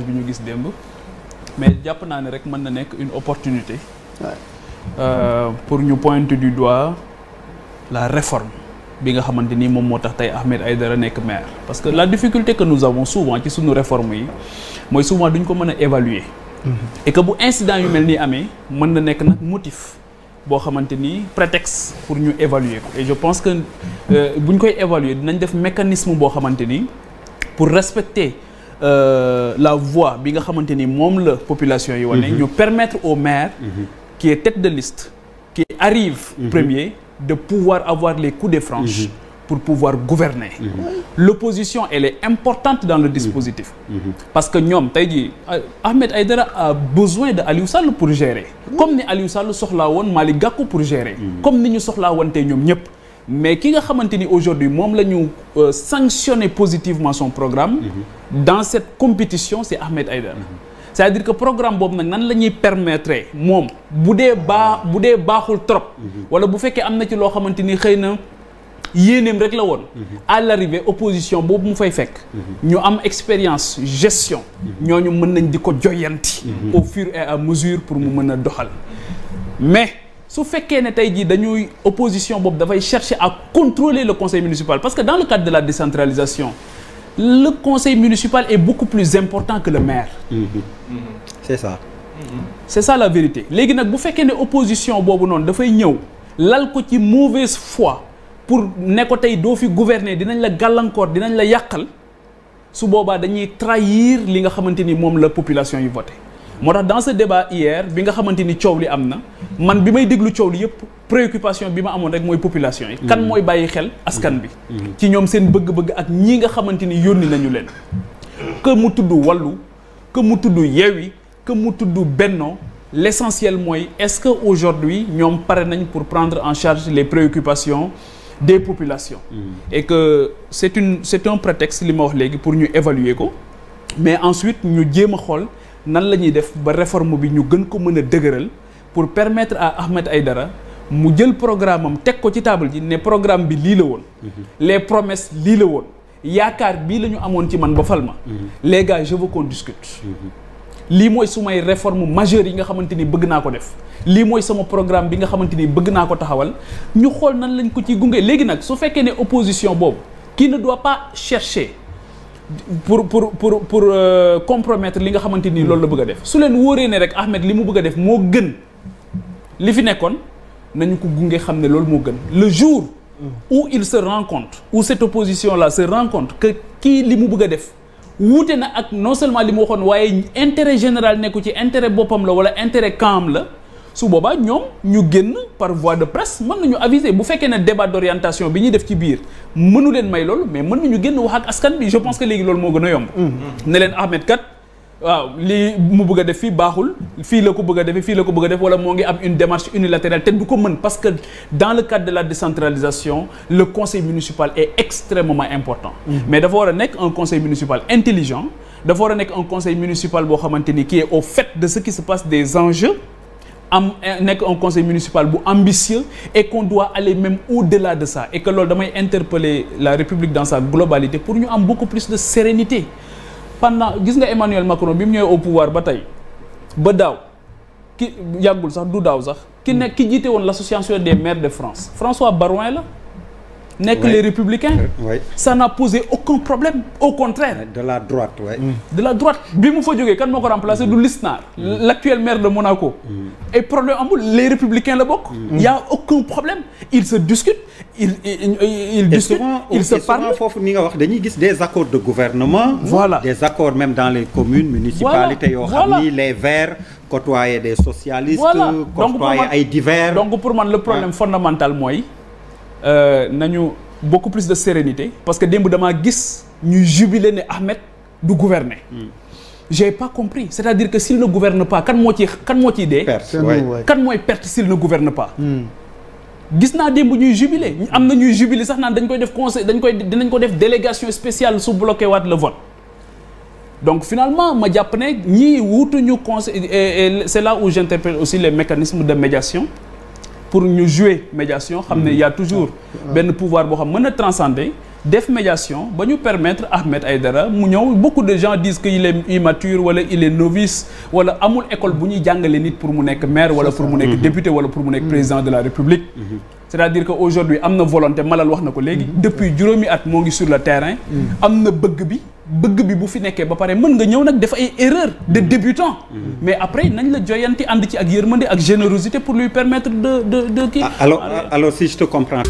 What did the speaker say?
bi ñu gis démb mais jàpp naa ne rek mën na nekk une opportunité pour ñu pointer du doigt la réforme bi nga xamante ni moom moo tax tey Ahmed Aïdara nekk maire parce que la difficulté que nous avons souvent ci suñu réforme yi mooy souvent duñ ko mën a évaluer et que bu incident yu mel nii amee mën na nekk nag motif boo xamante ni prétexte pour ñu évaluer ko et je pense que bu ñu koy évaluer dinañ def mécanisme boo xamante ni pour respecter la voix bi nga xamante ni moom la population yi wane ñu permettre au maire qui est tête de liste qui arrive premier de pouvoir avoir les coups de franche pour pouvoir gouverner l'opposition elle est importante dans le dispositif parce que ñoom tey jii Ahmed Aïdara a besoin de Aliou Sall pour gérer comme ni Aliou Sall soxlaa woon Malick Gakou pour gérer comme ni ñu soxlaa woon tey ñoom ñëpp mais ki nga xamante ni aujourd'hui moom la ñu sanctionner positivement son programme dans cette compétition c'est Ahmed Aïdara c'est-à-dire que programme boobu nag nan la ñuy permettre moom bu dee baaxul trop wala bu fekkee am na ci loo xamante ni xëy na yéeneem rek la woon à l'arrivée opposition boobu mu fay fekk ñu am expérience gestion ñooñu mën nañ di ko joyanti au fur et à mesure pour mu mën a doxal mais su fekkee ne tey jii dañuy opposition boobu dafay chercher à contrôler le conseil municipal parce que dans le cadre de la décentralisation le conseil municipal est beaucoup plus important que le maire c'est ça c'est ça la vérité léegi nag bu fekkee ne opposition boobu noonu dafay ñëw lal ko ci mauvaise foi pour ne ko tey doo fi gouverner dinañ la gàllankoor dinañ la yàqal su boobaa dañuy trahir li nga xamante ni moom la population yi voté moo tax dans ce débat hier bi nga xamante ni coow li am na man bi may déglu coow li yëpp préoccupation bi ma amoon rek mooy population yi kan mooy bàyyi xel askan bi ci ñoom seen bëgg-bëgg ak ñii nga xamante ni yónni nañu leen que mu tudd Wallu que mu tudd Yewwi que mu tudd Benno l'essentiel mooy est-ce que aujourd'hui ñoom pare nañ pour prendre en charge les préoccupations des populations et que c'est un prétexte li ma wax léegi pour ñu évaluer ko mais ensuite ñu jéem a xool nan la ñuy def ba réforme bi ñu gën ko mën a dëgëral pour permettre à Ahmed Aïdara mu jël programme am teg ko ci table ji ne programme bi lii la woon les promesses lii la woon yaakaar bii la ñu amoon ci man ba fal ma les gars je veux qu'on discute lii mooy sumay réforme majeure yi nga xamante ni bëgg naa ko def lii mooy sama programme bi nga xamante ni bëgg naa ko taxawal ñu xool nan lañ ko ci gunge léegi nag su fekkee ne opposition boobu qui ne doit pas chercher pour compromettre li nga xamante ni loolu la bëgg a def su leen wóoree ne rek Ahmed li mu bëgg a def moo gën li fi nekkoon nañu ko gunge xam ne loolu moo gën le jour où il se rend compte où cette opposition là se rend compte que kii li mu bëgg a def wuute na ak non seulement li mu waxoon waaye intérêt général nekku ci intérêt boppam la wala intérêt camp la su boobaa ñoom ñu génn par voie de presse mën nañu aviser bu fekkee ne débat d'orientation bi ñuy def ci biir mënu leen may loolu mais mën nañu génn wax ak askan bi je pense que léegi loolu moo gën a yomb ne leen Ahmed kat waaw lii mu bëgg a def fii baaxul fii la ko bëgg a defee fii la ko bëgg a def wala moo ngi am une démarche unilatérale te du ko mën parce que dans le cadre de la décentralisation le conseil municipal est extrêmement important mais dafa war a nekk un conseil municipal intelligent dafa war a nekk un conseil municipal boo xamante ni qui est au fait de ce qui se passe des enjeux nekk un conseil municipal bu ambitieux et qu'on doit aller même au-delà de ça et que loolu damay interpeller la République dans sa globalité pour ñu am beaucoup plus de sérénité pendant gis nga Emmanuel Macron bi mu ñëwee au pouvoir ba tey ba daaw ki yàggul sax du daaw sax ki jiite woon l'association des maires de France François Barouin la nekk les républicains ça n'a posé aucun problème au contraire de la droite de la droite bi mu fa jógee kan moo ko remplacé du Lisnard l'actuel maire de Monaco et problème amul les républicains la bokk il y a aucun problème ils se discutent ils discutent ils se parlent foofu ni nga wax dañuy gis des accords de gouvernement voilà des accords même dans les communes municipalités yoo xam ni les Verts côtoyer des socialistes côtoyer ay divers donc pour man le problème fondamental mooy nañu beaucoup plus de sérénité parce que démb damaa gis ñuy jubiler ne Ahmed du gouverner j'ai pas compris c'est-à-dire que s'il ne gouverne pas kan moo ciy dee kan mooy perte s'il ne gouverne pas gis naa démb ñuy jubiler am na ñuy jubiler sax naan dañ koy def conseil dinañ ko def délégation spéciale su bloqué waat le vote donc finalement ma jàpp ne ñii wuutuñu conseil et c'est là où j'interpelle aussi les mécanismes de médiation pour ñu jouer médiation xam ne y a toujours benn pouvoir boo xam mën na transcender def médiation ba ñu permettre Ahmed Aïdara mu ñëw. Beaucoup de gens disent que il est immature wala il est novice wala amul école bu ñuy jàngale nit pour mu nekk maire wala pour mu nekk député wala pour mu nekk président de la République. C'est-à-dire que aujourd'hui am na volonté Malal wax na ko léegi. depuis juróomi at moo ngi sur le terrain. am na bëgg bi bu fi nekkee ba pare mën nga ñëw nag def ay erreurs de débutant. mais après nañ la joyanti ànd ci ak yërmande ak générosité pour lui permettre de kii. alors si je te comprends.